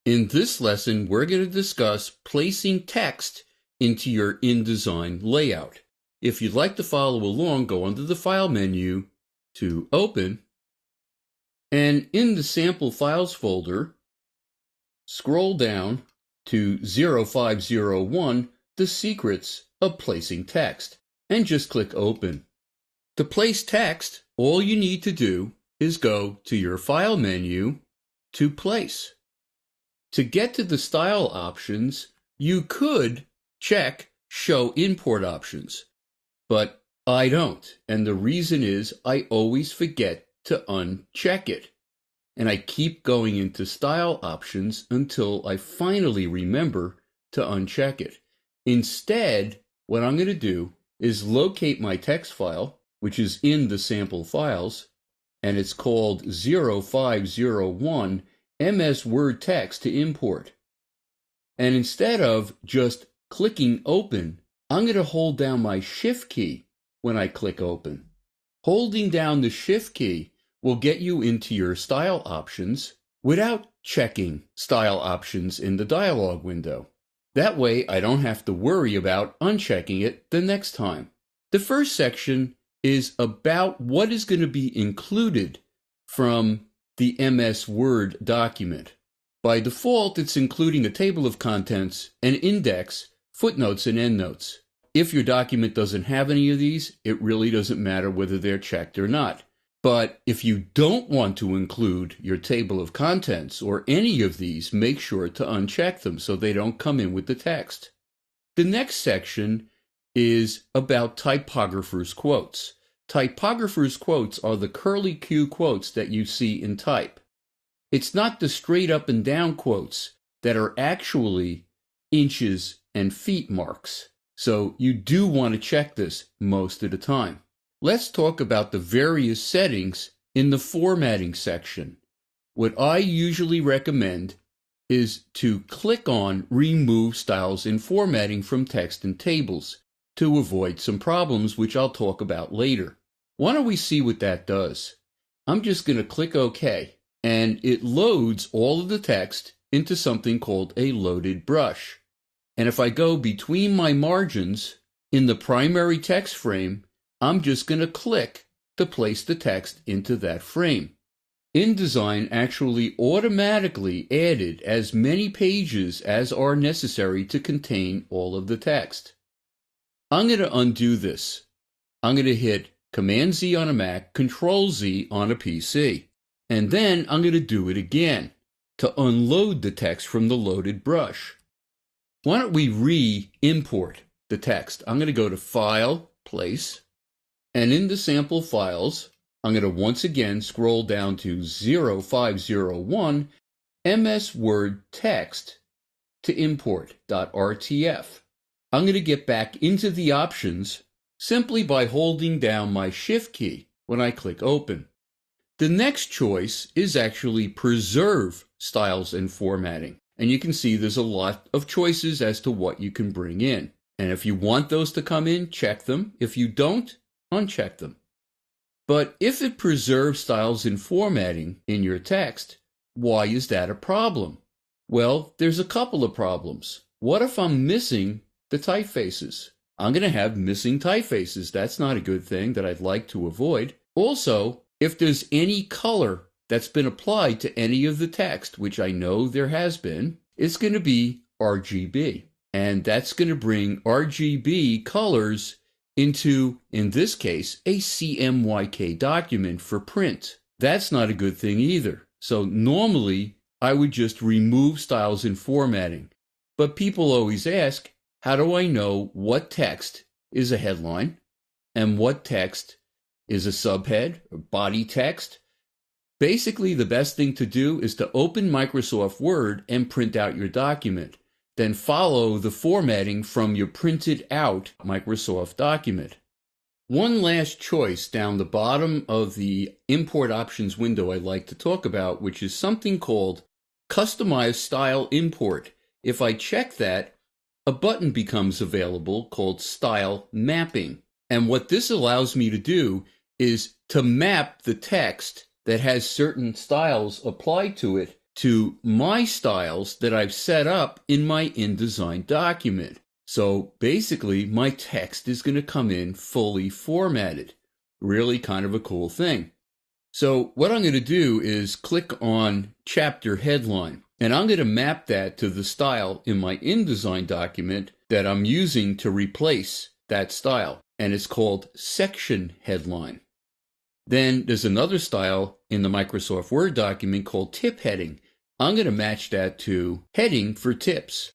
In this lesson, we're going to discuss placing text into your InDesign layout. If you'd like to follow along, go under the File menu to Open, and in the Sample Files folder, scroll down to 0501, The Secrets of Placing Text, and just click Open. To place text, all you need to do is go to your File menu to Place. To get to the style options, you could check Show Import Options, but I don't. And the reason is I always forget to uncheck it. And I keep going into Style Options until I finally remember to uncheck it. Instead, what I'm going to do is locate my text file, which is in the sample files, and it's called 0501 MS Word Text to Import. And instead of just clicking Open, I'm going to hold down my Shift key when I click Open. Holding down the Shift key will get you into your style options without checking style options in the dialog window. That way, I don't have to worry about unchecking it the next time. The first section is about what is going to be included from the MS Word document. By default, it's including a table of contents, an index, footnotes, and endnotes. If your document doesn't have any of these, it really doesn't matter whether they're checked or not. But if you don't want to include your table of contents or any of these, make sure to uncheck them so they don't come in with the text. The next section is about typographer's quotes. Typographer's quotes are the curly Q quotes that you see in type. It's not the straight up and down quotes that are actually inches and feet marks. So you do want to check this most of the time. Let's talk about the various settings in the formatting section. What I usually recommend is to click on Remove Styles and Formatting from Text and Tables to avoid some problems, which I'll talk about later. Why don't we see what that does? I'm just going to click OK, and it loads all of the text into something called a loaded brush. And if I go between my margins in the primary text frame, I'm just going to click to place the text into that frame. InDesign actually automatically added as many pages as are necessary to contain all of the text. I'm going to undo this. I'm going to hit Command-Z on a Mac, Control-Z on a PC. And then I'm going to do it again to unload the text from the loaded brush. Why don't we re-import the text? I'm going to go to File, Place, and in the sample files, I'm going to once again scroll down to 0501 MS Word Text to Import.rtf. I'm going to get back into the options simply by holding down my Shift key when I click Open. The next choice is actually Preserve Styles and Formatting. And you can see there's a lot of choices as to what you can bring in. And if you want those to come in, check them. If you don't, uncheck them. But if it preserves styles and formatting in your text, why is that a problem? Well, there's a couple of problems. What if I'm missing the typefaces? I'm going to have missing typefaces. That's not a good thing that I'd like to avoid. Also, if there's any color that's been applied to any of the text, which I know there has been, it's going to be RGB. And that's going to bring RGB colors into, in this case, a CMYK document for print. That's not a good thing either. So normally, I would just remove styles and formatting. But people always ask, how do I know what text is a headline and what text is a subhead or body text? Basically, the best thing to do is to open Microsoft Word and print out your document. Then follow the formatting from your printed out Microsoft document. One last choice down the bottom of the import options window I'd like to talk about, which is something called Customize Style Import. If I check that, a button becomes available called Style Mapping. And what this allows me to do is to map the text that has certain styles applied to it to my styles that I've set up in my InDesign document. So basically, my text is going to come in fully formatted. Really kind of a cool thing. So what I'm going to do is click on chapter headline, and I'm going to map that to the style in my InDesign document that I'm using to replace that style, and it's called section headline. Then there's another style in the Microsoft Word document called tip heading. I'm going to match that to heading for tips.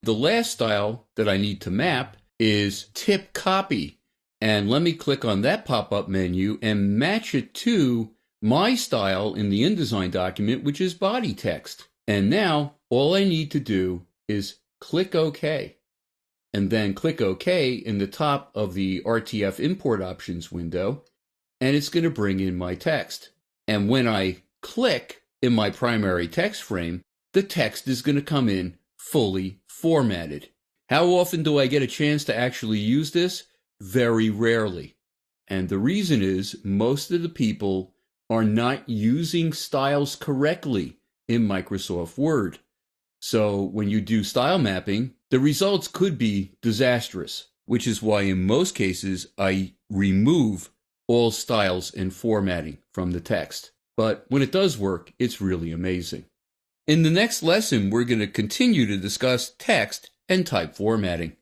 The last style that I need to map is tip copy. And let me click on that pop-up menu and match it to my style in the InDesign document, which is body text. And now all I need to do is click OK. And then click OK in the top of the RTF import options window, and it's going to bring in my text. And when I click in my primary text frame, the text is going to come in fully formatted. How often do I get a chance to actually use this? Very rarely. And the reason is most of the people are not using styles correctly in Microsoft Word. So when you do style mapping, the results could be disastrous, which is why in most cases I remove all styles and formatting from the text. But when it does work, it's really amazing. In the next lesson, we're going to continue to discuss text and type formatting.